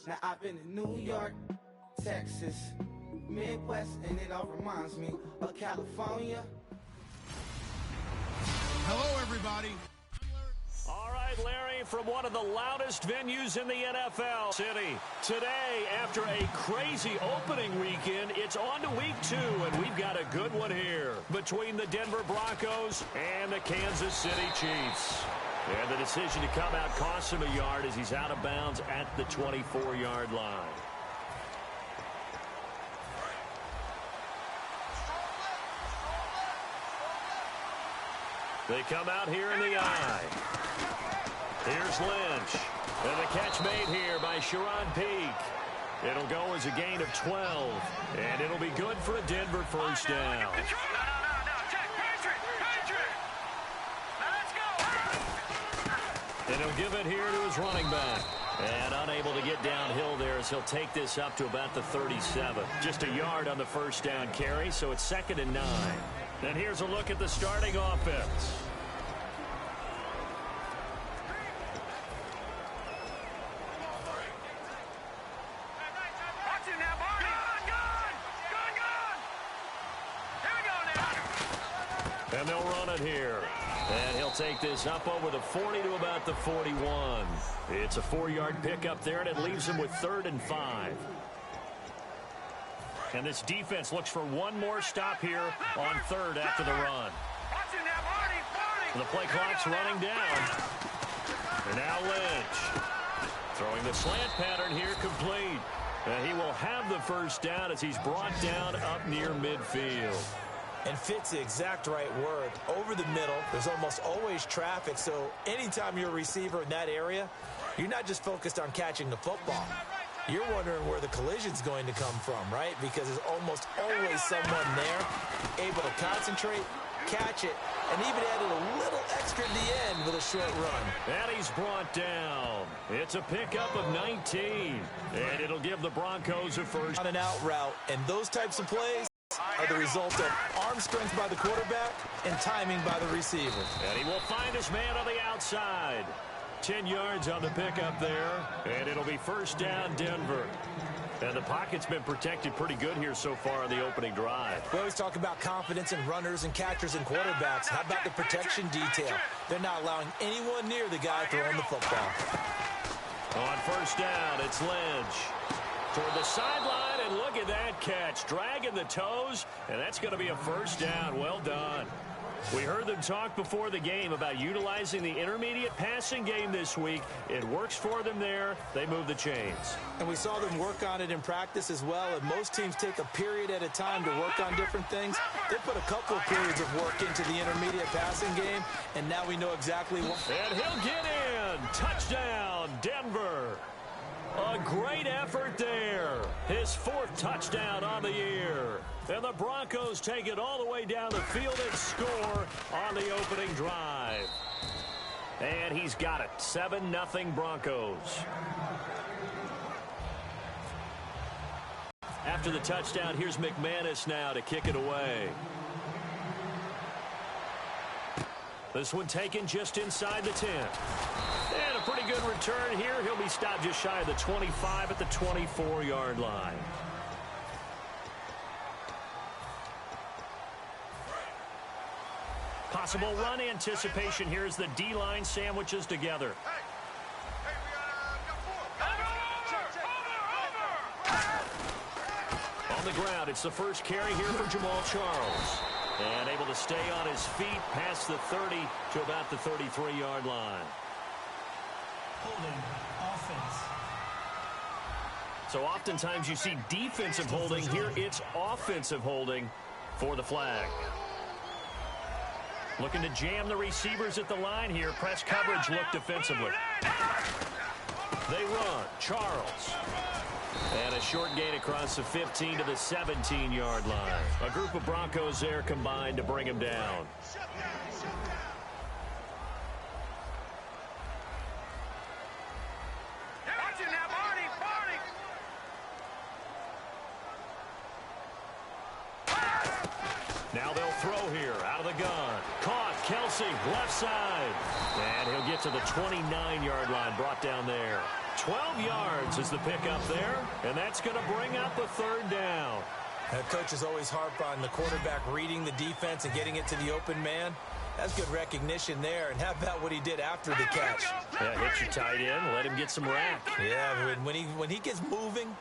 Now I've been to New York, Texas, Midwest, and it all reminds me of California. Hello, everybody. All right, Larry, from one of the loudest venues in the NFL city. Today, after a crazy opening weekend, it's on to week 2, and we've got a good one here between the Denver Broncos and the Kansas City Chiefs. And the decision to come out costs him a yard as he's out of bounds at the 24-yard line. They come out here in the eye. Here's Lynch. And the catch made here by Sharon Peak. It'll go as a gain of 12. And it'll be good for a Denver first down. And he'll give it here to his running back. And unable to get downhill there as he'll take this up to about the 37. Just a yard on the first down carry, so it's 2nd and 9. And here's a look at the starting offense. And they'll run it here. And he'll take this up over the 40 to about the 41. It's a 4-yard pickup there, and it leaves him with 3rd and 5. And this defense looks for one more stop here on 3rd after the run. The play clock's running down. And now Lynch. Throwing the slant pattern here complete. And he will have the first down as he's brought down up near midfield. And fits the exact right word. Over the middle, there's almost always traffic, so anytime you're a receiver in that area, you're not just focused on catching the football. You're wondering where the collision's going to come from, right? Because there's almost always someone there able to concentrate, catch it, and even added a little extra at the end with a short run. And he's brought down. It's a pickup of 19. And it'll give the Broncos a first. On an out route, and those types of plays are the result of arm strength by the quarterback and timing by the receiver. And he will find his man on the outside. 10 yards on the pickup there, and it'll be first down Denver. And the pocket's been protected pretty good here so far on the opening drive. We always talk about confidence in runners and catchers and quarterbacks. How about the protection detail? They're not allowing anyone near the guy throwing the football. On first down, it's Lynch. Toward the sideline, and look at that catch. Dragging the toes, and that's going to be a first down. Well done. We heard them talk before the game about utilizing the intermediate passing game this week. It works for them there. They move the chains. And we saw them work on it in practice as well. And most teams take a period at a time to work on different things. They put a couple of periods of work into the intermediate passing game, and now we know exactly what. And he'll get in. Touchdown, Denver. A great effort there. His 4th touchdown on the year. And the Broncos take it all the way down the field and score on the opening drive. And he's got it. 7-0 Broncos. After the touchdown, here's McManus now to kick it away. This one taken just inside the 10. And a pretty good return here. He'll be stopped just shy of the 25 at the 24-yard line. Possible run anticipation here as the D-line sandwiches together. On the ground, it's the first carry here for Jamal Charles. And able to stay on his feet past the 30 to about the 33-yard line. Holding offense. So oftentimes you see defensive holding. Here it's offensive holding for the flag. Looking to jam the receivers at the line here. Press coverage look defensively. They run. Charles. And a short gain across the 15 to the 17-yard line. A group of Broncos there combined to bring him down. Now they'll throw here out of the gun. Caught, Kelsey, left side. And he'll get to the 29-yard line, brought down there. 12 yards is the pickup there, and that's going to bring up a third down. Coaches always harp on the quarterback reading the defense and getting it to the open man. That's good recognition there. And how about what he did after the catch? Yeah, hit your tight end, let him get some rack. Yeah, when he gets moving,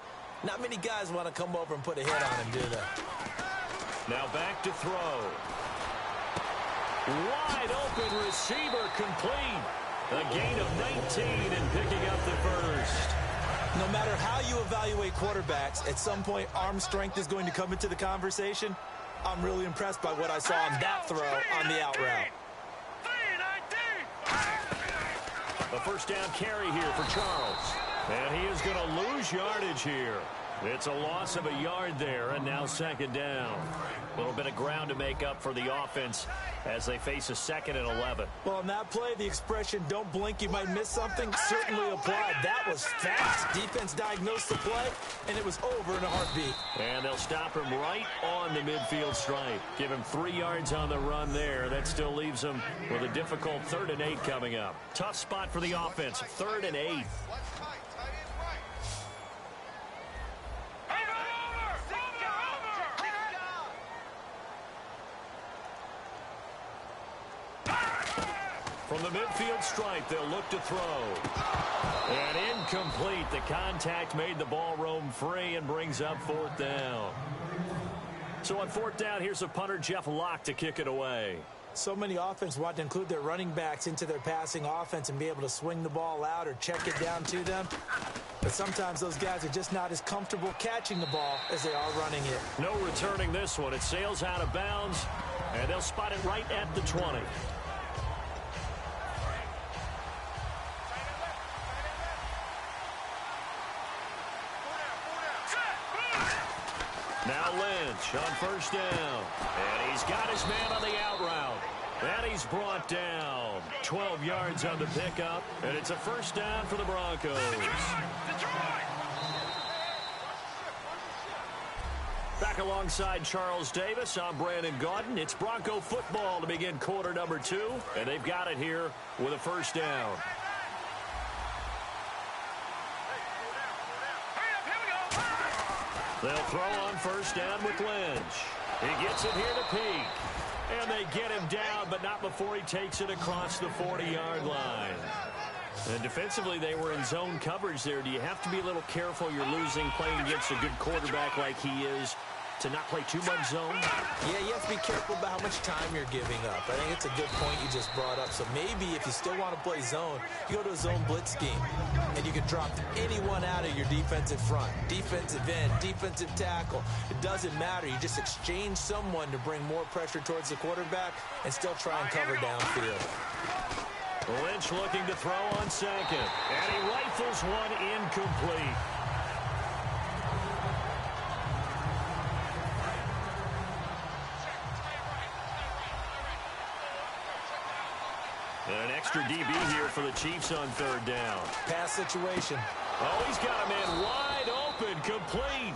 not many guys want to come over and put a hit on him, do they? Now back to throw. Wide open receiver complete. A gain of 19 and picking up the first. No matter how you evaluate quarterbacks, at some point arm strength is going to come into the conversation. I'm really impressed by what I saw on that throw on the out route. A first down carry here for Charles. And he is going to lose yardage here. It's a loss of a yard there, and now second down. A little bit of ground to make up for the offense as they face a 2nd and 11. Well, on that play, the expression, don't blink, you might miss something, certainly applied. That was fast. Defense diagnosed the play, and it was over in a heartbeat. And they'll stop him right on the midfield stripe. Give him 3 yards on the run there. That still leaves him with a difficult 3rd and 8 coming up. Tough spot for the offense, 3rd and 8. From the midfield stripe, they'll look to throw. And incomplete. The contact made the ball roam free and brings up 4th down. So on 4th down, here's a punter, Jeff Locke, to kick it away. So many offenses want to include their running backs into their passing offense and be able to swing the ball out or check it down to them. But sometimes those guys are just not as comfortable catching the ball as they are running it. No returning this one. It sails out of bounds, and they'll spot it right at the 20. Now Lynch on first down. And he's got his man on the out route. And he's brought down. 12 yards on the pickup. And it's a first down for the Broncos. Back alongside Charles Davis, I'm Brandon Gaudin. It's Bronco football to begin quarter number 2. And they've got it here with a first down. They'll throw on first down with Lynch. He gets it here to Peak. And they get him down, but not before he takes it across the 40-yard line. And defensively, they were in zone coverage there. Do you have to be a little careful? You're losing playing against a good quarterback like he is to not play too much zone? Yeah, you have to be careful about how much time you're giving up. I think it's a good point you just brought up. So maybe if you still want to play zone, you go to a zone blitz scheme, and you can drop anyone out of your defensive front. Defensive end, defensive tackle. It doesn't matter. You just exchange someone to bring more pressure towards the quarterback and still try and cover downfield. Lynch looking to throw on second. And he rifles one incomplete. And an extra DB here for the Chiefs on third down. Pass situation. Oh, he's got a man wide open, complete.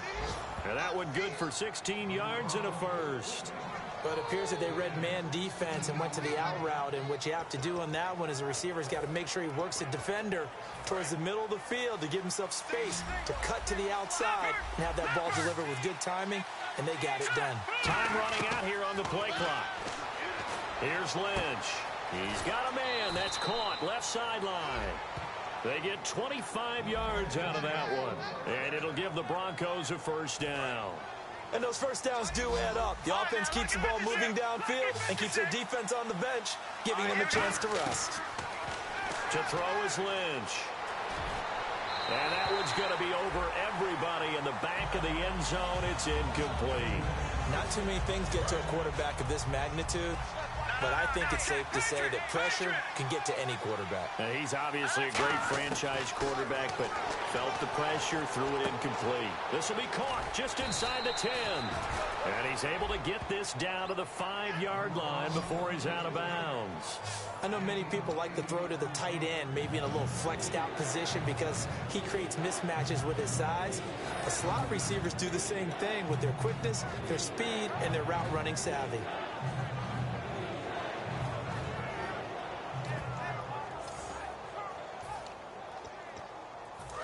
And that one good for 16 yards and a first. But it appears that they read man defense and went to the out route. And what you have to do on that one is the receiver's got to make sure he works the defender towards the middle of the field to give himself space to cut to the outside and have that ball delivered with good timing. And they got it done. Time running out here on the play clock. Here's Lynch. He's got a man that's caught left sideline. They get 25 yards out of that one. And it'll give the Broncos a first down. And those first downs do add up. The offense keeps the ball moving downfield and keeps their defense on the bench, giving them a chance to rest. To throw is Lynch. And that one's going to be over everybody in the back of the end zone. It's incomplete. Not too many things get to a quarterback of this magnitude, but I think it's safe to say that pressure can get to any quarterback. Now, he's obviously a great franchise quarterback, but felt the pressure, threw it incomplete. This will be caught just inside the 10. And he's able to get this down to the 5-yard line before he's out of bounds. I know many people like to throw to the tight end, maybe in a little flexed out position because he creates mismatches with his size. The slot receivers do the same thing with their quickness, their speed, and their route running savvy.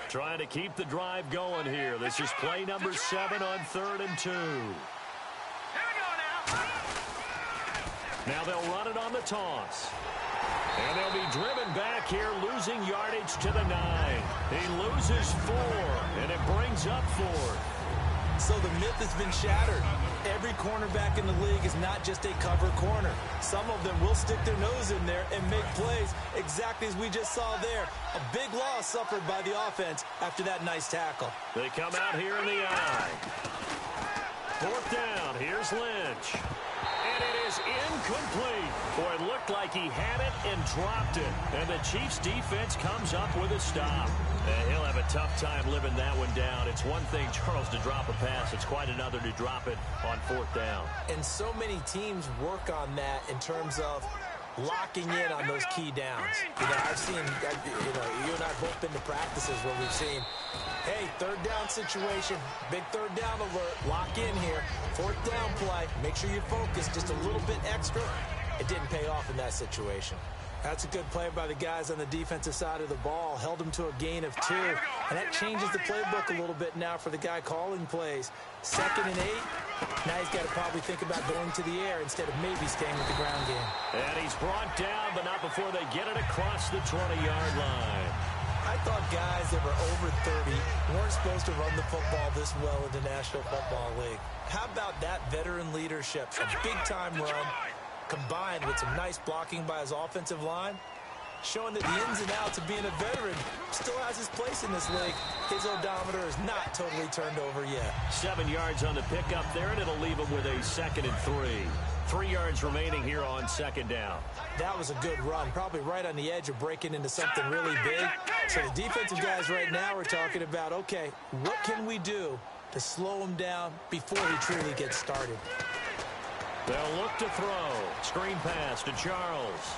Trying to keep the drive going here. This is play number 7 on 3rd and 2. Now they'll run it on the toss. And they'll be driven back here, losing yardage to the 9. He loses 4, and it brings up 4th. So the myth has been shattered. Every cornerback in the league is not just a cover corner. Some of them will stick their nose in there and make plays exactly as we just saw there. A big loss suffered by the offense after that nice tackle. They come out here in the eye. 4th down. Here's Lynch. And it is incomplete. Boy, it looked like he had it and dropped it. And the Chiefs defense comes up with a stop. And he'll have a tough time living that one down. It's one thing, Charles, to drop a pass. It's quite another to drop it on 4th down. And so many teams work on that in terms of locking in on those key downs. I've seen, you and I have both been to practices where we've seen, hey, 3rd down situation, big 3rd down alert, lock in here, 4th down play, make sure you focus just a little bit extra. It didn't pay off in that situation. That's a good play by the guys on the defensive side of the ball. Held them to a gain of 2. And that changes the playbook a little bit now for the guy calling plays. 2nd and 8. Now he's got to probably think about going to the air instead of maybe staying with the ground game. And he's brought down, but not before they get it across the 20-yard line. I thought guys that were over 30 weren't supposed to run the football this well in the National Football League. How about that veteran leadership? A big-time run, combined with some nice blocking by his offensive line, showing that the ins and outs of being a veteran still has his place in this league. His odometer is not totally turned over yet. 7 yards on the pickup there, and it'll leave him with a 2nd and 3. 3 yards remaining here on 2nd down. That was a good run, probably right on the edge of breaking into something really big. So the defensive guys right now are talking about, okay, what can we do to slow him down before he truly gets started? They'll look to throw. Screen pass to Charles.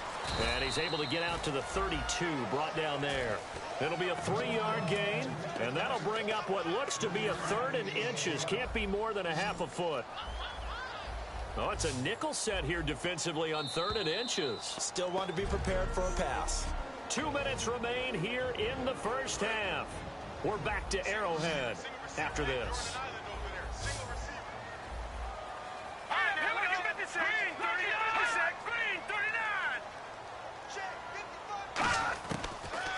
And he's able to get out to the 32, brought down there. It'll be a 3-yard gain, and that'll bring up what looks to be a 3rd and inches. Can't be more than a half a foot. Oh, it's a nickel set here defensively on 3rd and inches. Still want to be prepared for a pass. 2 minutes remain here in the first half. We're back to Arrowhead after this.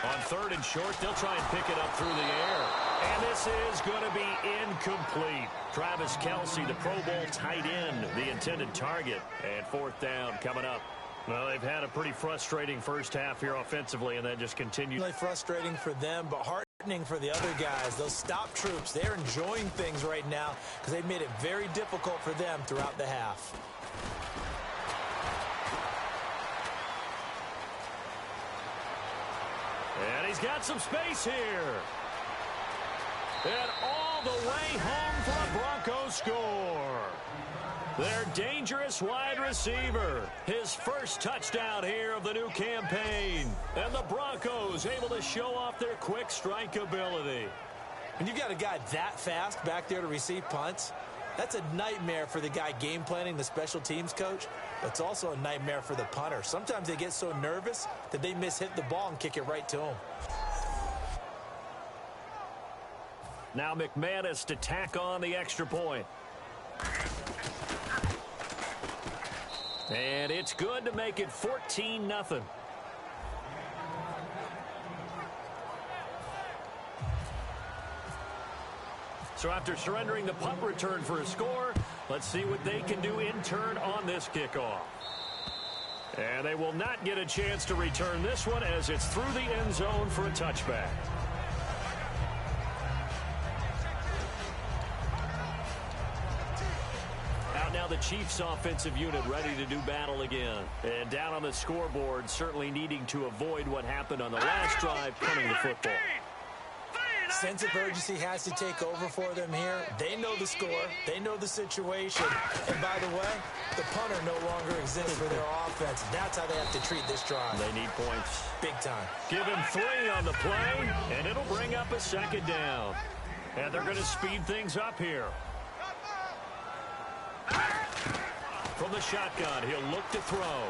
On 3rd and short, they'll try and pick it up through the air. And this is going to be incomplete. Travis Kelce, the Pro Bowl tight end, the intended target. And 4th down coming up. Well, they've had a pretty frustrating first half here offensively, and that just continued. Really frustrating for them, but heartening for the other guys. Those stop troops, they're enjoying things right now because they've made it very difficult for them throughout the half. And he's got some space here. And all the way home for a Broncos score. Their dangerous wide receiver. His first touchdown here of the new campaign. And the Broncos able to show off their quick strike ability. When you got a guy that fast back there to receive punts, that's a nightmare for the guy game planning, the special teams coach. But it's also a nightmare for the punter. Sometimes they get so nervous that they hit the ball and kick it right to him. Now McManus to tack on the extra point. And it's good to make it 14-0. So after surrendering the punt return for a score, let's see what they can do in turn on this kickoff. And they will not get a chance to return this one as it's through the end zone for a touchback. Out now the Chiefs offensive unit ready to do battle again. And down on the scoreboard, certainly needing to avoid what happened on the last drive, punting the football. Sense of urgency has to take over for them here. They know the score. They know the situation. And by the way, the punter no longer exists for their offense. That's how they have to treat this drive. They need points. Big time. Give him 3 on the play, and it'll bring up a 2nd down. And they're going to speed things up here. From the shotgun, he'll look to throw.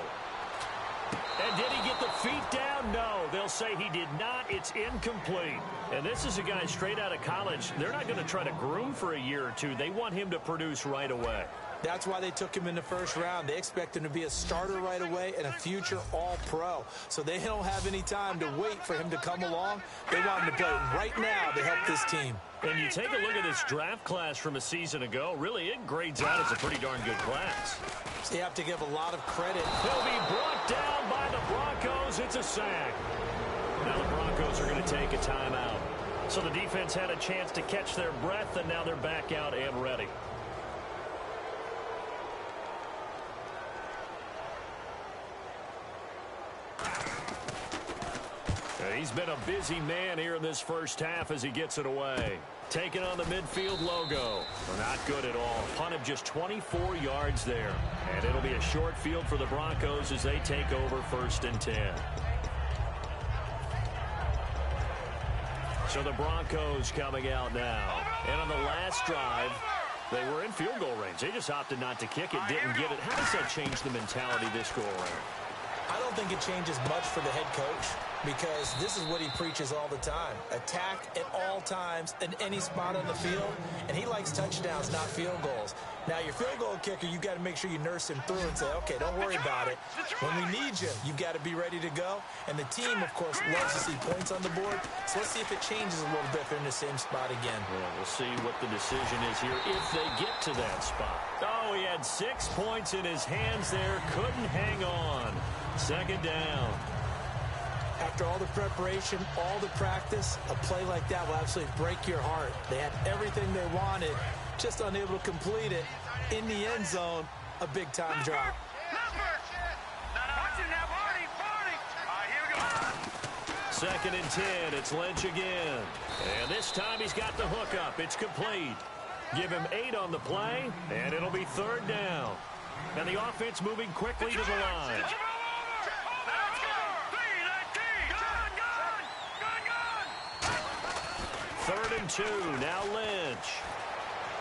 And did he get the feet down? No, they'll say he did not. It's incomplete. And this is a guy straight out of college. They're not going to try to groom for a year or two. They want him to produce right away. That's why they took him in the first round. They expect him to be a starter right away and a future All-Pro. So they don't have any time to wait for him to come along. They want him to play right now to help this team. And you take a look at this draft class from a season ago. Really, it grades out as a pretty darn good class. So you have to give a lot of credit. He'll be brought down by the Broncos. It's a sack. Now the Broncos are going to take a timeout. So the defense had a chance to catch their breath, and now they're back out and ready. He's been a busy man here in this first half as he gets it away. Taking on the midfield logo. Not good at all. Punt of just 24 yards there. And it'll be a short field for the Broncos as they take over 1st and 10. So the Broncos coming out now. And on the last drive, they were in field goal range. They just opted not to kick it, didn't get it. How does that change the mentality this go around? I don't think it changes much for the head coach because this is what he preaches all the time. Attack at all times in any spot on the field, and he likes touchdowns, not field goals. Now, your field goal kicker, you've got to make sure you nurse him through and say, okay, don't worry about it. When we need you, you've got to be ready to go. And the team, of course, loves to see points on the board. So let's see if it changes a little bit if they're in the same spot again. Well, we'll see what the decision is here if they get to that spot. Oh, he had 6 points in his hands there. Couldn't hang on. 2nd down. After all the preparation, all the practice, a play like that will absolutely break your heart. They had everything they wanted, just unable to complete it. In the end zone, a big-time drop. 2nd and 10. It's Lynch again. And this time he's got the hook up. It's complete. Give him 8 on the play, and it'll be 3rd down. And the offense moving quickly to the line. 3rd and 2. Now Lynch.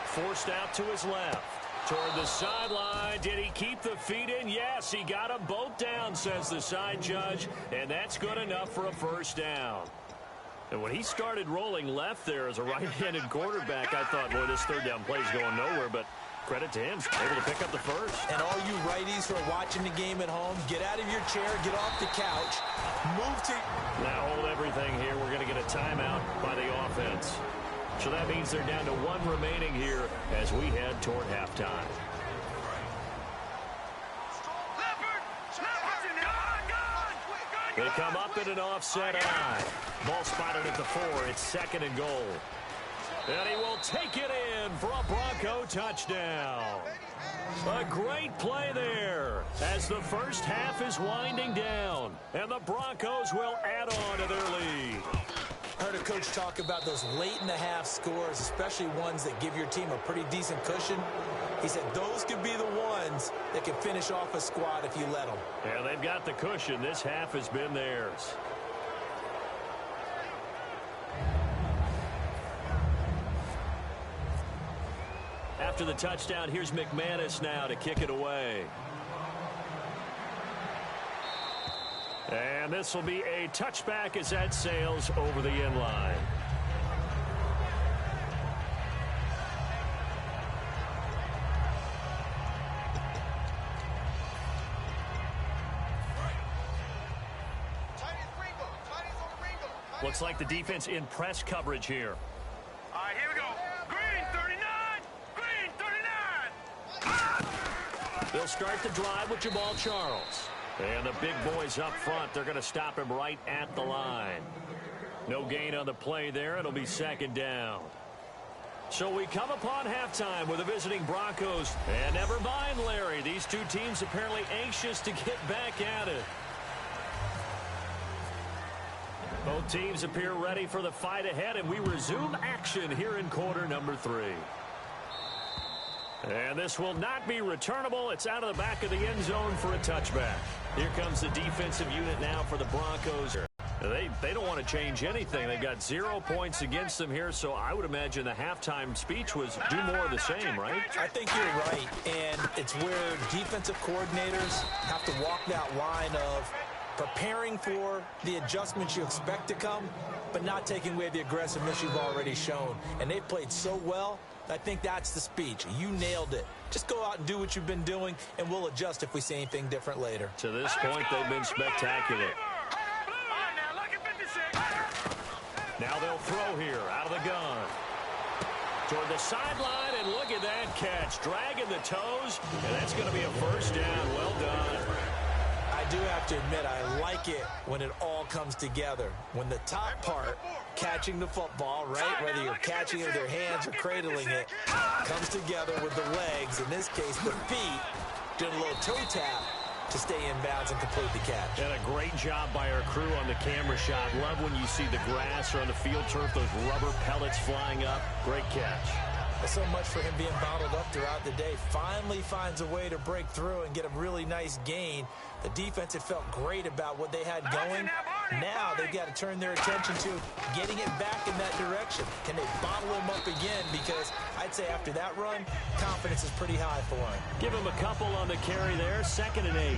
Forced out to his left. Toward the sideline. Did he keep the feet in? Yes, he got them both down, says the side judge. And that's good enough for a 1st down. And when he started rolling left there as a right-handed quarterback, I thought, boy, this 3rd down play is going nowhere. But credit to him, able to pick up the 1st. And all you righties who are watching the game at home, get out of your chair, get off the couch, move to... Now hold everything here. We're going to get a timeout by the offense. So that means they're down to 1 remaining here as we head toward halftime. They come up in an offset eye. Ball spotted at the 4. It's 2nd and goal. And he will take it in for a Bronco touchdown. A great play there as the first half is winding down. And the Broncos will add on to their lead. I heard a coach talk about those late-in-the-half scores, especially ones that give your team a pretty decent cushion. He said those could be the ones that can finish off a squad if you let them. Yeah, they've got the cushion. This half has been theirs. After the touchdown, here's McManus now to kick it away. And this will be a touchback as that sails over the end line. Looks like the defense in press coverage here. All right, here we go. Green 39! Green 39! They'll start the drive with Jamal Charles. And the big boys up front, they're going to stop him right at the line. No gain on the play there. It'll be 2nd down. So we come upon halftime with the visiting Broncos. And never mind, Larry. These two teams apparently anxious to get back at it. Both teams appear ready for the fight ahead, and we resume action here in quarter number 3. And this will not be returnable. It's out of the back of the end zone for a touchback. Here comes the defensive unit now for the Broncos. They don't want to change anything. They've got 0 points against them here, so I would imagine the halftime speech was do more of the same, right? I think you're right, and it's where defensive coordinators have to walk that line of preparing for the adjustments you expect to come, but not taking away the aggressiveness you've already shown. And they've played so well, I think that's the speech. You nailed it. Just go out and do what you've been doing, and we'll adjust if we see anything different later. To this point, they've been spectacular. Now they'll throw here out of the gun. Toward the sideline, and look at that catch. Dragging the toes, and that's going to be a first down. Well done. I do have to admit, I like it when it all comes together. When the top part, catching the football, right, whether you're catching it with your hands or cradling it, comes together with the legs, in this case the feet, doing a little toe tap to stay in bounds and complete the catch. And a great job by our crew on the camera shot. Love when you see the grass or on the field turf, those rubber pellets flying up. Great catch. So much for him being bottled up throughout the day. Finally finds a way to break through and get a really nice gain. The defense had felt great about what they had going. Now they've got to turn their attention to getting it back in that direction. Can they bottle him up again? Because I'd say after that run, confidence is pretty high for him. Give him a couple on the carry there. 2nd and 8.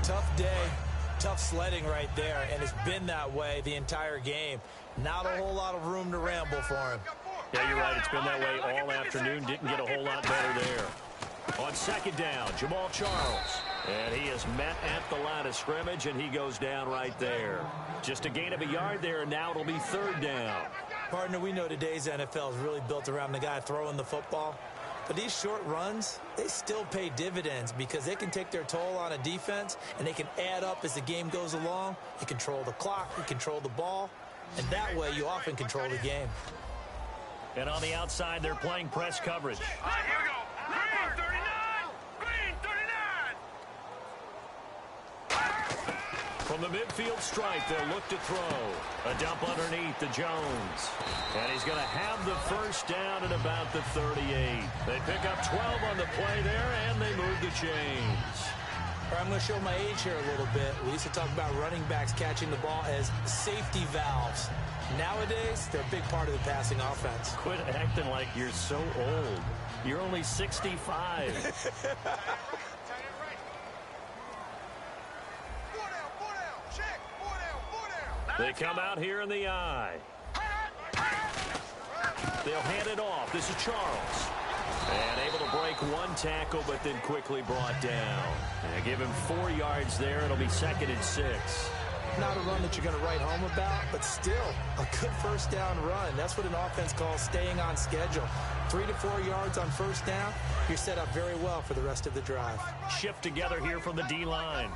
Tough day, tough sledding right there, and it's been that way the entire game. Not a whole lot of room to ramble for him. Yeah, you're right. It's been that way all afternoon. Didn't get a whole lot better there. On 2nd down, Jamal Charles. And he is met at the line of scrimmage, and he goes down right there. Just a gain of a yard there, and now it'll be 3rd down. Partner, we know today's NFL is really built around the guy throwing the football. But these short runs, they still pay dividends because they can take their toll on a defense, and they can add up as the game goes along. You control the clock, you control the ball, and that way you often control the game. And on the outside, they're playing press coverage. All right, here we go. Green 39! Green 39! From the midfield stripe, they'll look to throw. A dump underneath to Jones. And he's going to have the first down at about the 38. They pick up 12 on the play there, and they move the chains. I'm going to show my age here a little bit. We used to talk about running backs catching the ball as safety valves. Nowadays, they're a big part of the passing offense. Quit acting like you're so old. You're only 65. They come out here in the eye. They'll hand it off. This is Charles. And able to break one tackle, but then quickly brought down. And give him 4 yards there. It'll be 2nd and 6. Not a run that you're going to write home about, but still a good first down run. That's what an offense calls staying on schedule. 3 to 4 yards on first down, you're set up very well for the rest of the drive. Shift together here from the D-line.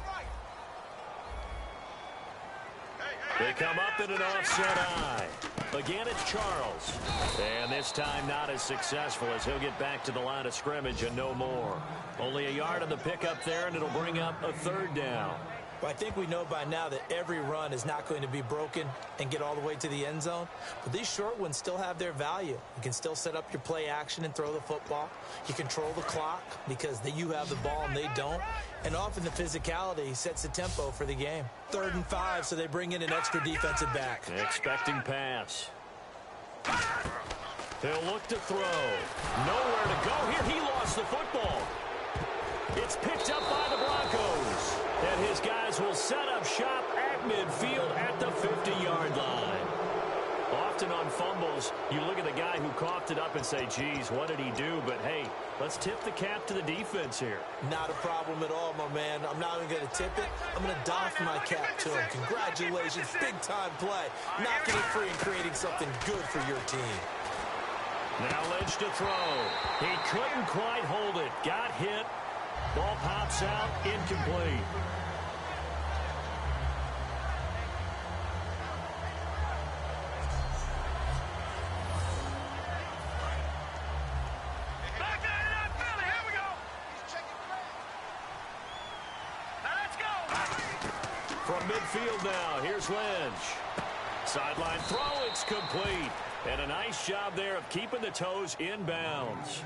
They come up in an offset eye. Again, it's Charles. And this time not as successful as he'll get back to the line of scrimmage and no more. Only a yard on the pickup there, and it'll bring up a 3rd down. Well, I think we know by now that every run is not going to be broken and get all the way to the end zone. But these short ones still have their value. You can still set up your play action and throw the football. You control the clock because you have the ball and they don't. And often the physicality sets the tempo for the game. 3rd and 5, so they bring in an extra defensive back. Expecting pass. They'll look to throw. Nowhere to go here. He lost the football. It's picked up by the Broncos. And his guys will set up shop at midfield at the 50-yard line. Often on fumbles, you look at the guy who coughed it up and say, geez, what did he do? But, hey, let's tip the cap to the defense here. Not a problem at all, my man. I'm not even going to tip it. I'm going to doff my cap to him. Congratulations. Big-time play. Knocking it free and creating something good for your team. Now Lynch to throw. He couldn't quite hold it. Got hit. Ball pops out, incomplete. Back there in that Philly. Here we go. Now let's go. From midfield now, here's Lynch. Sideline throw, it's complete. And a nice job there of keeping the toes in bounds.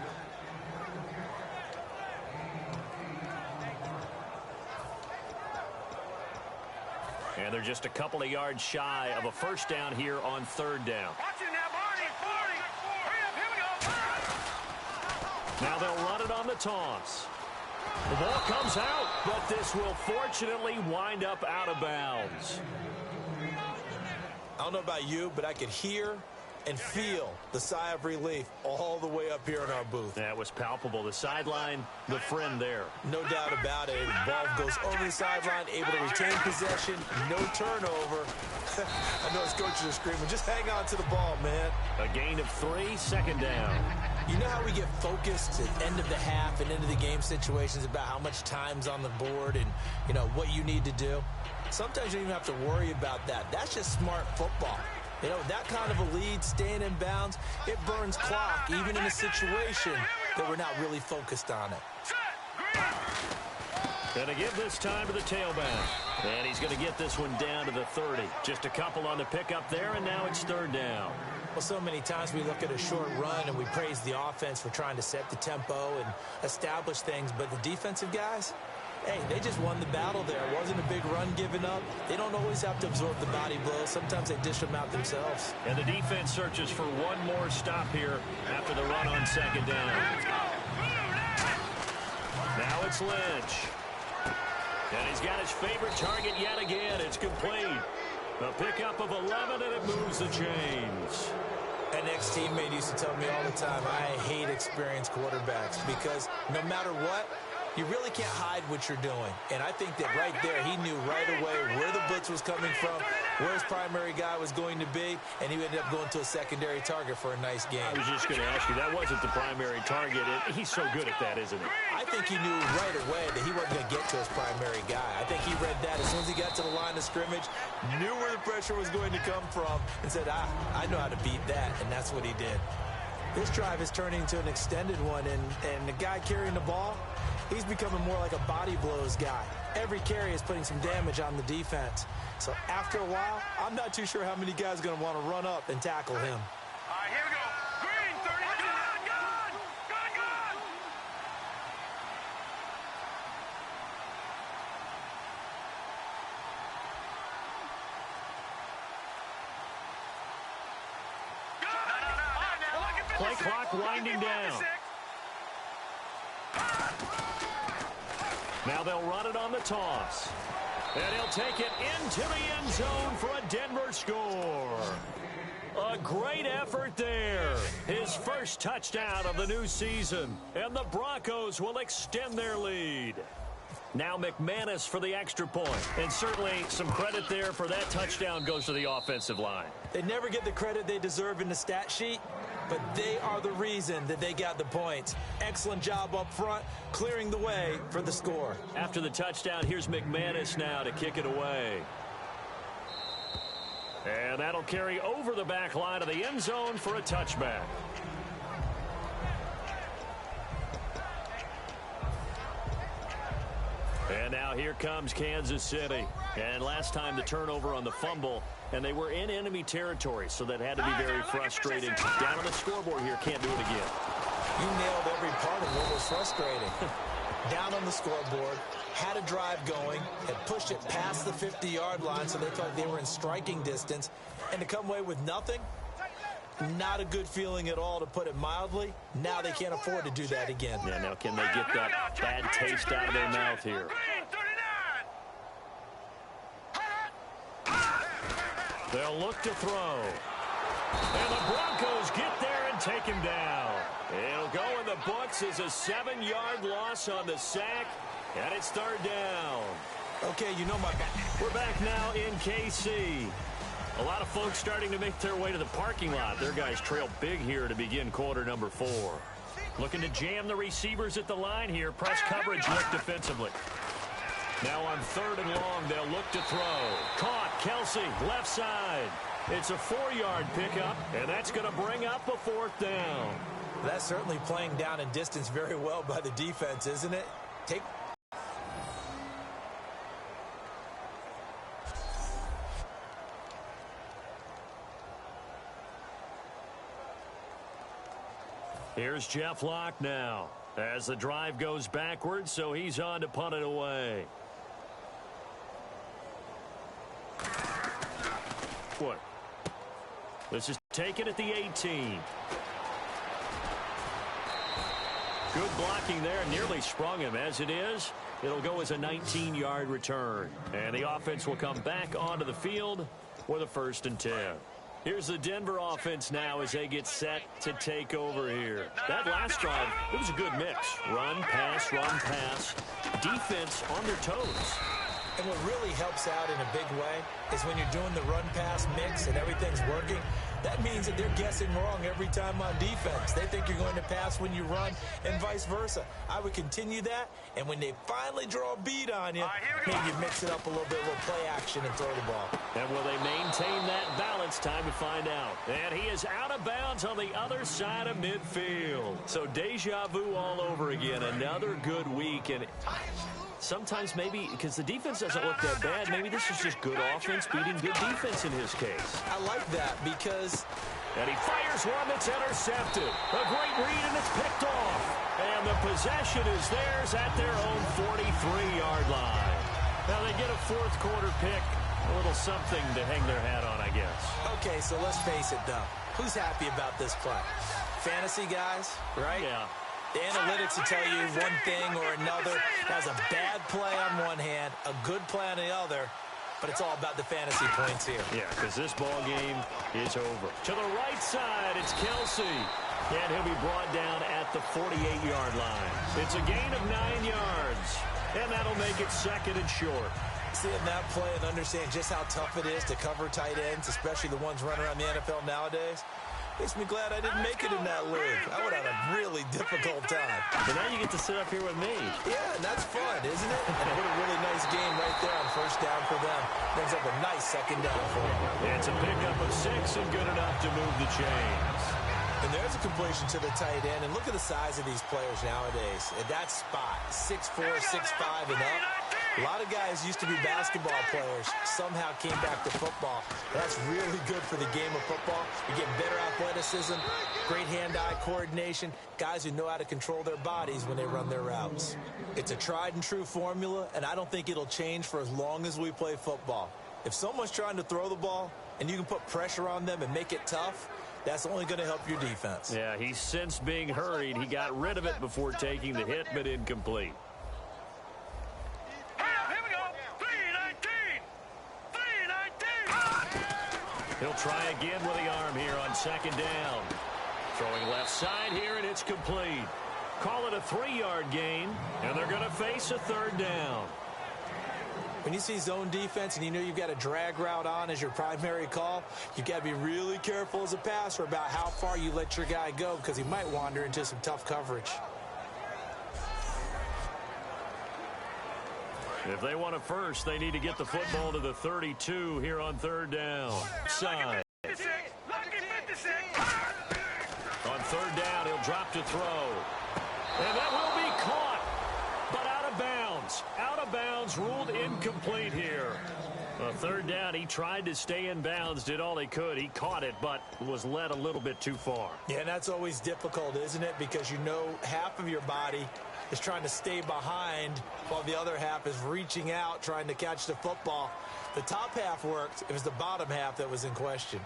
And they're just a couple of yards shy of a first down here on third down. Watch it now, Barney. 40. Hurry up, here we go. Now they'll run it on the toss. The ball comes out, but this will fortunately wind up out of bounds. I don't know about you, but I could hear and feel the sigh of relief all the way up here in our booth. That was palpable. The sideline, the friend there. No doubt about it. The ball goes over the sideline, able to retain possession, no turnover. I know his coaches are screaming, just hang on to the ball, man. A gain of 3, second down. You know how we get focused at end of the half and into the game situations about how much time's on the board and, you know, what you need to do? Sometimes you don't even have to worry about that. That's just smart football. You know, that kind of a lead, staying in bounds, it burns clock, even in a situation that we're not really focused on it. Going to give this time to the tailback. And he's going to get this one down to the 30. Just a couple on the pickup there, and now it's third down. Well, so many times we look at a short run and we praise the offense for trying to set the tempo and establish things, but the defensive guys, hey, they just won the battle there. It wasn't a big run given up. They don't always have to absorb the body blows. Sometimes they dish them out themselves. And the defense searches for one more stop here after the run on second down. Now it's Lynch. And he's got his favorite target yet again. It's complete. A pickup of 11, and it moves the chains. An ex-teammate used to tell me all the time, I hate experienced quarterbacks because no matter what, you really can't hide what you're doing. And I think that right there, he knew right away where the blitz was coming from, where his primary guy was going to be, and he ended up going to a secondary target for a nice game. I was just going to ask you, that wasn't the primary target. He's so good at that, isn't he? I think he knew right away that he wasn't going to get to his primary guy. I think he read that as soon as he got to the line of scrimmage, knew where the pressure was going to come from, and said, I know how to beat that, and that's what he did. This drive is turning into an extended one, and the guy carrying the ball, he's becoming more like a body blows guy. Every carry is putting some damage on the defense. So after a while, I'm not too sure how many guys are going to want to run up and tackle him. All right, here we go. Green, 30. Gone. Play clock winding down. Now they'll run it on the toss. And he'll take it into the end zone for a Denver score. A great effort there. His first touchdown of the new season. And the Broncos will extend their lead. Now McManus for the extra point. And certainly some credit there for that touchdown goes to the offensive line. They never get the credit they deserve in the stat sheet, but they are the reason that they got the points. Excellent job up front, clearing the way for the score. After the touchdown, here's McManus now to kick it away. And that'll carry over the back line of the end zone for a touchback. And now here comes Kansas City. And last time the turnover on the fumble, and they were in enemy territory, so that had to be very frustrating. Down on the scoreboard here, can't do it again. You nailed every part of what was frustrating. Down on the scoreboard, had a drive going, had pushed it past the 50-yard line, so they felt they were in striking distance, and to come away with nothing, not a good feeling at all, to put it mildly. Now they can't afford to do that again. Yeah, now can they get that bad taste out of their mouth here? They'll look to throw. And the Broncos get there and take him down. It'll go in the books as a 7-yard loss on the sack, and it's third down. Okay, you know my back. We're back now in KC. A lot of folks starting to make their way to the parking lot. Their guys trail big here to begin quarter number 4. Looking to jam the receivers at the line here. Press coverage look defensively. Now on third and long, they'll look to throw. Caught, Kelsey, left side. It's a 4-yard pickup, and that's going to bring up a fourth down. That's certainly playing down in distance very well by the defense, isn't it? Here's Jeff Locke now as the drive goes backwards, so he's on to punt it away. foot. This is taken at the 18. Good blocking there. Nearly sprung him. As it is, it'll go as a 19-yard return. And the offense will come back onto the field with a 1st and 10. Here's the Denver offense now as they get set to take over here. That last drive, it was a good mix. Run, pass, defense on their toes. And what really helps out in a big way is when you're doing the run-pass mix and everything's working, that means that they're guessing wrong every time on defense. They think you're going to pass when you run and vice versa. I would continue that, and when they finally draw a beat on you, maybe you mix it up a little bit, a little play action and throw the ball. And will they maintain that balance? Time to find out. And he is out of bounds on the other side of midfield. So deja vu all over again. Another good week. And sometimes maybe because the defense doesn't look that bad, maybe this is just good offense beating good defense in his case. I like that because... And he fires one that's intercepted. A great read, and it's picked off. And the possession is theirs at their own 43-yard line. Now they get a 4th quarter pick. A little something to hang their hat on, I guess. Okay, so let's face it, though. Who's happy about this play? Fantasy guys, right? Yeah. The analytics will tell you one thing or another. Has a bad play on one hand, a good play on the other, but it's all about the fantasy points here. Yeah, because this ball game is over. To the right side, it's Kelsey. And he'll be brought down at the 48-yard line. It's a gain of 9 yards, and that'll make it 2nd and short. Seeing that play and understanding just how tough it is to cover tight ends, especially the ones running around the NFL nowadays, makes me glad I didn't make it in that league. I would have a really difficult time. But now you get to sit up here with me. Yeah, and that's fun, isn't it? And what a really nice game right there on 1st down for them. Brings up a nice 2nd down for them. It's a pickup of 6 and good enough to move the chains. And there's a completion to the tight end. And look at the size of these players nowadays. At that spot, 6'4", 6'5", and up. A lot of guys used to be basketball players, somehow came back to football. That's really good for the game of football. You get better athleticism, great hand-eye coordination, guys who know how to control their bodies when they run their routes. It's a tried-and-true formula, and I don't think it'll change for as long as we play football. If someone's trying to throw the ball and you can put pressure on them and make it tough, that's only going to help your defense. Yeah, he's since being hurried. He got rid of it before taking the hit, but incomplete. He'll try again with the arm here on 2nd down. Throwing left side here, and it's complete. Call it a 3-yard gain, and they're going to face a 3rd down. When you see zone defense and you know you've got a drag route on as your primary call, you've got to be really careful as a passer about how far you let your guy go because he might wander into some tough coverage. If they want a first, they need to get the football to the 32 here on 3rd down. Side. On 3rd down, he'll drop to throw. And that will be caught, but out of bounds. Out of bounds, ruled incomplete here. 3rd down, he tried to stay in bounds, did all he could. He caught it, but was led a little bit too far. Yeah, and that's always difficult, isn't it? Because you know half of your body is trying to stay behind while the other half is reaching out, trying to catch the football. The top half worked. It was the bottom half that was in question.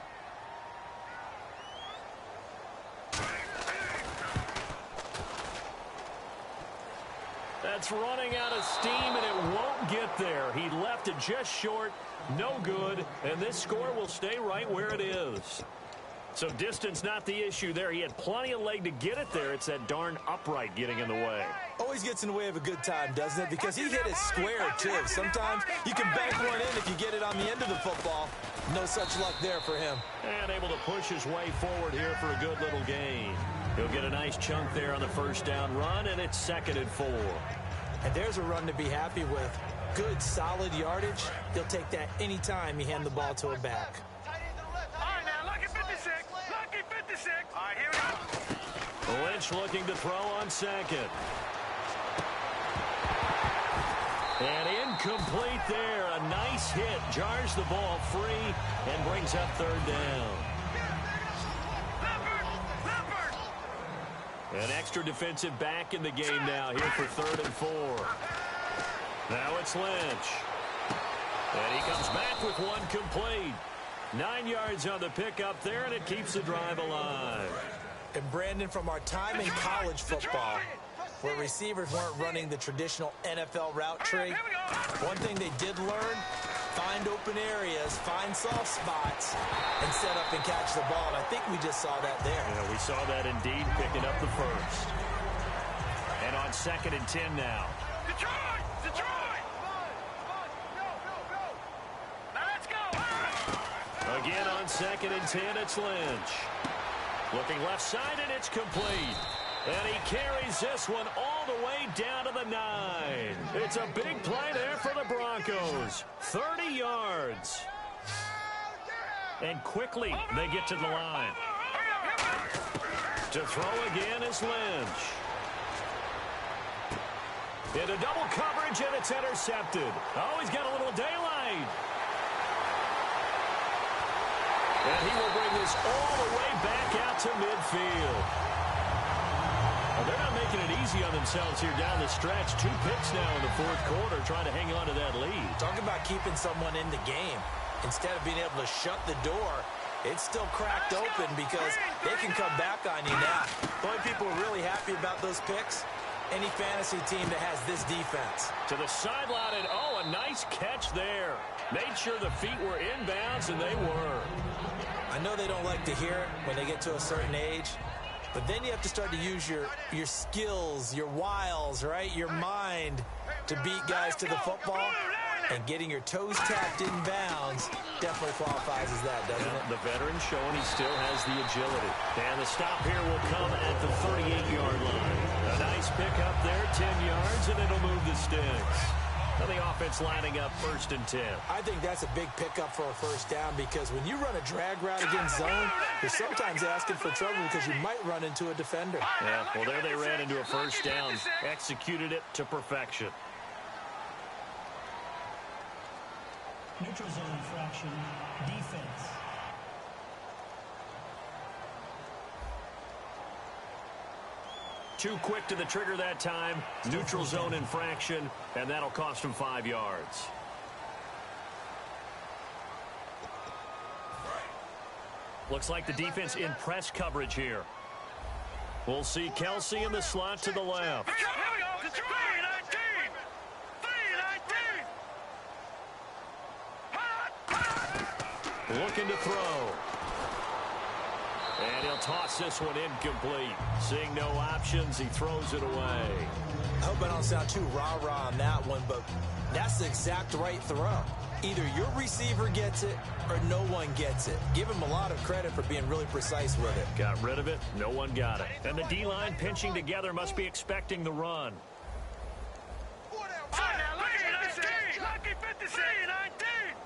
That's running out of steam, and it won't get there. He left it just short, no good, and this score will stay right where it is. So distance not the issue there. He had plenty of leg to get it there. It's that darn upright getting in the way. Always gets in the way of a good time, doesn't it? Because he hit it square, too. Sometimes you can bank one in if you get it on the end of the football. No such luck there for him. And able to push his way forward here for a good little gain. He'll get a nice chunk there on the 1st down run, and it's 2nd and 4. And there's a run to be happy with. Good, solid yardage. He'll take that any time you hand the ball to a back. All right, here we go. Lynch looking to throw on 2nd. And incomplete there. A nice hit. Jars the ball free and brings up 3rd down. An extra defensive back in the game now here for 3rd and 4. Now it's Lynch. And he comes back with one complete. 9 yards on the pickup there, and it keeps the drive alive. And Brandon, from our time in college football, where receivers weren't running the traditional NFL route tree, one thing they did learn, find open areas, find soft spots, and set up and catch the ball. And I think we just saw that there. Yeah, we saw that indeed, picking up the first. And on 2nd and 10 now. Detroit! Detroit! Now let's go! Again on 2nd and 10, it's Lynch. Looking left side, and it's complete. And he carries this one all the way down to the 9. It's a big play there for the Broncos. 30 yards. And quickly they get to the line. To throw again is Lynch. Into double coverage, and it's intercepted. Oh, he's got a little daylight. And he will bring this all the way back out to midfield. Well, they're not making it easy on themselves here down the stretch. 2 picks now in the 4th quarter, trying to hang on to that lead. Talking about keeping someone in the game. Instead of being able to shut the door, it's still cracked open because they can come back on you now. The only people who are really happy about those picks, any fantasy team that has this defense. To the sideline, and oh, a nice catch there. Made sure the feet were inbounds, and they were. I know they don't like to hear it when they get to a certain age, but then you have to start to use your skills, your wiles, right? Your mind to beat guys to the football. And getting your toes tapped in bounds definitely qualifies as that, doesn't it? The veteran showing he still has the agility. And the stop here will come at the 38-yard line. A nice pickup there, 10 yards, and it'll move the sticks. And the offense lining up 1st and 10. I think that's a big pickup for a first down because when you run a drag route against zone, you're sometimes asking for trouble because you might run into a defender. Yeah, well, there they ran into a first down. Executed it to perfection. Neutral zone infraction, defense. Too quick to the trigger that time. Neutral zone infraction, and that'll cost him 5 yards. Looks like the defense in press coverage here. We'll see Kelsey in the slot to the left. Here we go! Detroit! 3-19! Looking to throw. And he'll toss this one incomplete. Seeing no options, he throws it away. I hope I don't sound too rah-rah on that one, but that's the exact right throw. Either your receiver gets it or no one gets it. Give him a lot of credit for being really precise with it. Got rid of it. No one got it. And the D-line pinching together must be expecting the run. Lucky 56! 19!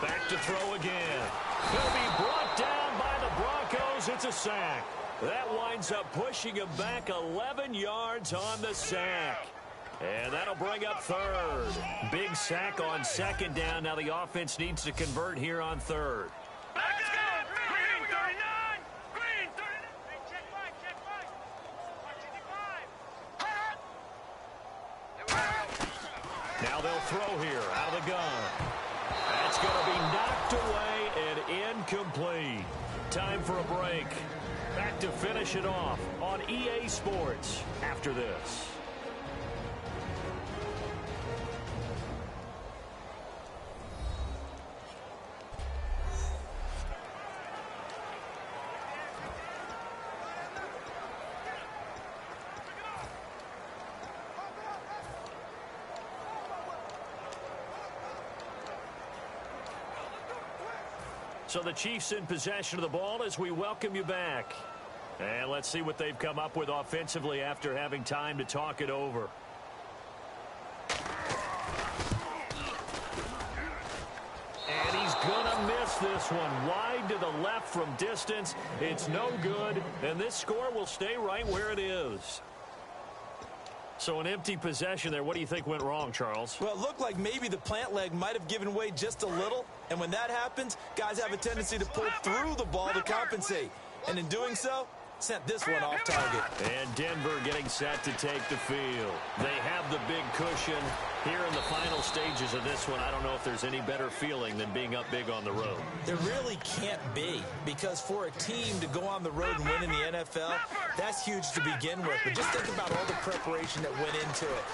Back to throw again. He'll be brought down by the Broncos. It's a sack. That winds up pushing him back 11 yards on the sack. And that'll bring up 3rd. Big sack on 2nd down. Now the offense needs to convert here on 3rd. Let's go! Green 39! Green 39! Hey, check 5! Now they'll throw here out of the gun. That's going to be knocked away and incomplete. Time for a break. Back to finish it off on EA Sports after this. So the Chiefs in possession of the ball as we welcome you back. And let's see what they've come up with offensively after having time to talk it over. And he's going to miss this one wide to the left from distance. It's no good, and this score will stay right where it is. So an empty possession there. What do you think went wrong, Charles? Well, it looked like maybe the plant leg might have given way just a little. And when that happens, guys have a tendency to pull through the ball to compensate. And in doing so, sent this one off target. And Denver getting set to take the field. They have the big cushion, Here in the final stages of this one, I don't know if there's any better feeling than being up big on the road. There really can't be, because for a team to go on the road and win in the NFL, that's huge to begin with. But just think about all the preparation that went into it.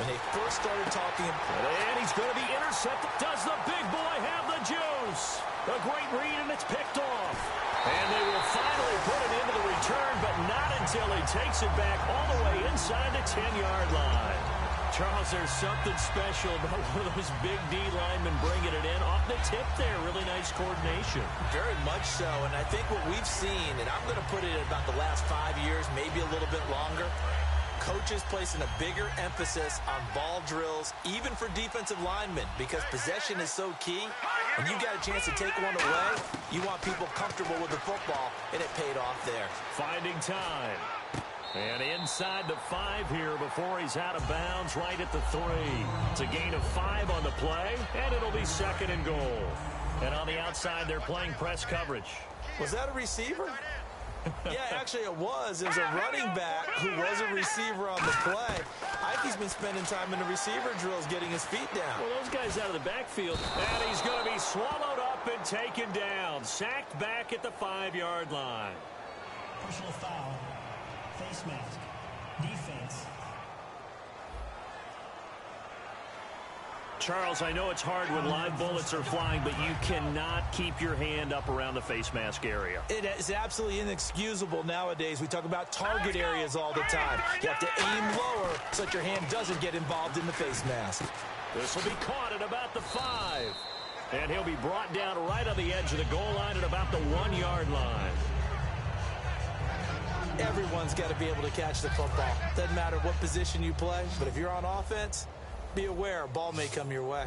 When they first started talking... And he's going to be intercepted. Does the big boy have the juice? A great read, and it's picked off. And they will finally put it into the return, but not until he takes it back all the way inside the 10-yard line. Charles, there's something special about one of those big D linemen bringing it in. Off the tip there, really nice coordination. Very much so, and I think what we've seen, and I'm going to put it at about the last 5 years, maybe a little bit longer, coaches placing a bigger emphasis on ball drills, even for defensive linemen, because possession is so key. When you got a chance to take one away, you want people comfortable with the football, and it paid off there. Finding time. And inside the 5 here before he's out of bounds right at the 3. It's a gain of 5 on the play, and it'll be 2nd and goal. And on the outside, they're playing press coverage. Was that a receiver? Yeah, actually it was. It was a running back who was a receiver on the play. Ikey's been spending time in the receiver drills getting his feet down. Well, those guys out of the backfield. And he's going to be swallowed up and taken down. Sacked back at the 5-yard line. Personal foul. Face mask. Defense. Charles, I know it's hard when live bullets are flying, but you cannot keep your hand up around the face mask area. It is absolutely inexcusable nowadays. We talk about target areas all the time. You have to aim lower so that your hand doesn't get involved in the face mask. This will be caught at about the 5. And he'll be brought down right on the edge of the goal line at about the 1-yard line. Everyone's got to be able to catch the football. Doesn't matter what position you play, but if you're on offense, be aware a ball may come your way.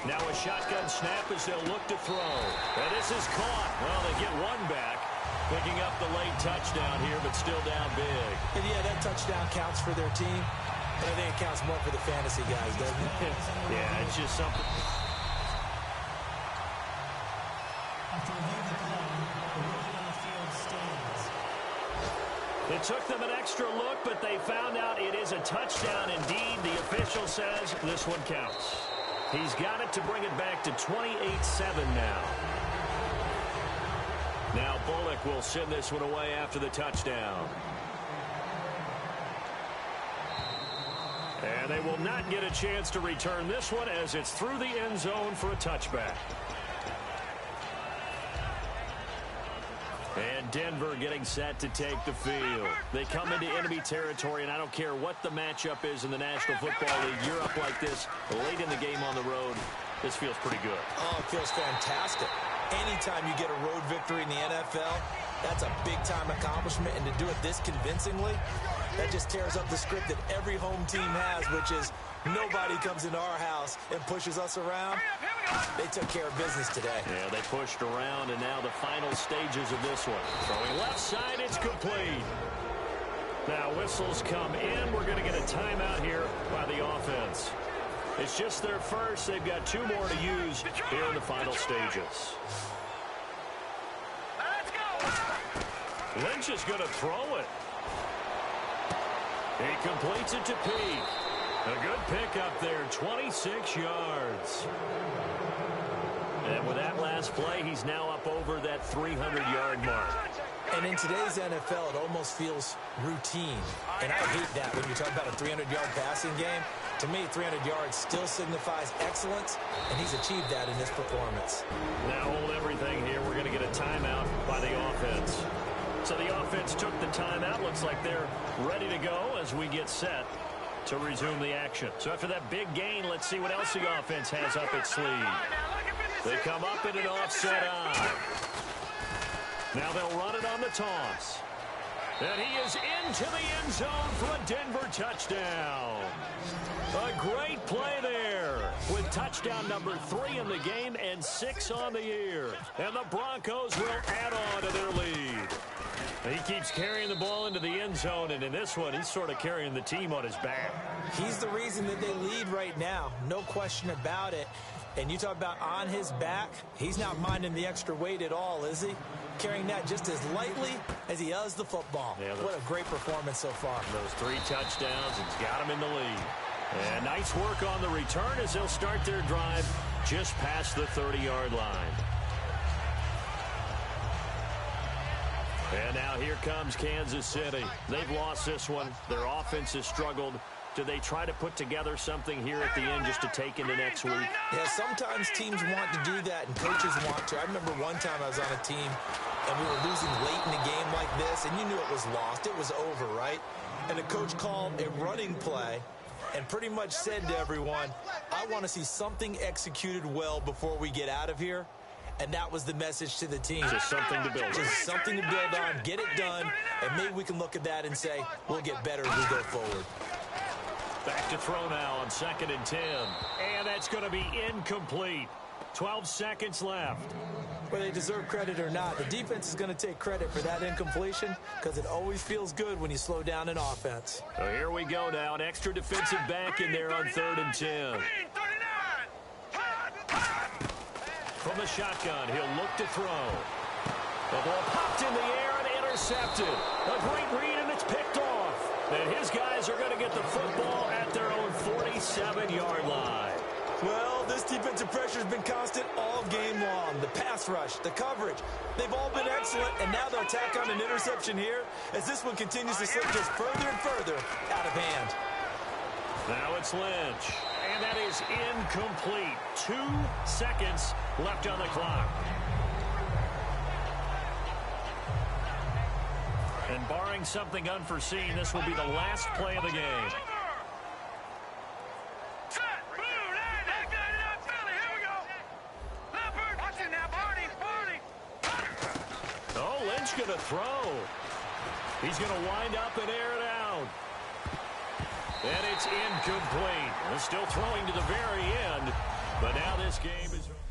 Now a shotgun snap as they'll look to throw. And this is caught. Well, they get one back. Picking up the late touchdown here, but still down big. And yeah, that touchdown counts for their team. But I think it counts more for the fantasy guys, doesn't it? Yeah, it's just something. After reviewing the play, the rookie on the field stands. It took them an extra look, but they found out it is a touchdown indeed. The official says this one counts. He's got it to bring it back to 28-7 now. Now Bullock will send this one away after the touchdown. And they will not get a chance to return this one as it's through the end zone for a touchback. And Denver getting set to take the field. They come into enemy territory, and I don't care what the matchup is in the National Football League. You're up like this late in the game on the road. This feels pretty good. Oh, it feels fantastic. Anytime you get a road victory in the NFL, that's a big-time accomplishment. And to do it this convincingly, that just tears up the script that every home team has, which is nobody comes into our house and pushes us around. They took care of business today. Yeah, they pushed around, and now the final stages of this one. Throwing left side, it's complete. Now whistles come in. We're going to get a timeout here by the offense. It's just their first. They've got 2 more to use here in the final stages. Lynch is going to throw it. He completes it to Peak. A good pickup there, 26 yards. And with that last play, he's now up over that 300-yard mark. And in today's NFL, it almost feels routine. And I hate that when you talk about a 300-yard passing game. To me, 300 yards still signifies excellence, and he's achieved that in this performance. Now hold everything here. We're going to get a timeout by the offense. So the offense took the timeout. Looks like they're ready to go as we get set to resume the action. So after that big gain, let's see what else the offense has up its sleeve. They come up in an offset eye. Now they'll run it on the toss. And he is into the end zone for a Denver touchdown. A great play there with touchdown number 3 in the game and 6 on the year. And the Broncos will add on to their lead. He keeps carrying the ball into the end zone, and in this one, he's sort of carrying the team on his back. He's the reason that they lead right now. No question about it. And you talk about on his back, he's not minding the extra weight at all, is he? carrying that just as lightly as he does the football. Yeah, what a great performance so far. Those 3 touchdowns, it's got him in the lead. And nice work on the return as they'll start their drive just past the 30-yard line. And now here comes Kansas City. They've lost this one. Their offense has struggled. Do they try to put together something here at the end just to take into next week? Yeah, sometimes teams want to do that and coaches want to. I remember one time I was on a team and we were losing late in a game like this, and you knew it was lost. It was over, right? And the coach called a running play and pretty much said to everyone, I want to see something executed well before we get out of here. And that was the message to the team. Just something to build on. Just something to build on, get it done, and maybe we can look at that and say, we'll get better as we go forward. Back to throw now on 2nd and 10. And that's going to be incomplete. 12 seconds left. Whether they deserve credit or not, the defense is going to take credit for that incompletion because it always feels good when you slow down an offense. So here we go now. An extra defensive back in there on 3rd and 10. From the shotgun, he'll look to throw. The ball popped in the air and intercepted. A great read, and it's picked off. And his guys are going to get the football at their own 47-yard line. Well, this defensive pressure has been constant all game long. The pass rush, the coverage, they've all been excellent, and now they'll tack on an interception here as this one continues to slip just further and further out of hand. Now it's Lynch, and that is incomplete. 2 seconds left on the clock. And barring something unforeseen, this will be the last play of the game. Oh, Lynch going to throw. He's going to wind up and air it out. And it's incomplete. Still throwing to the very end, but now this game is over.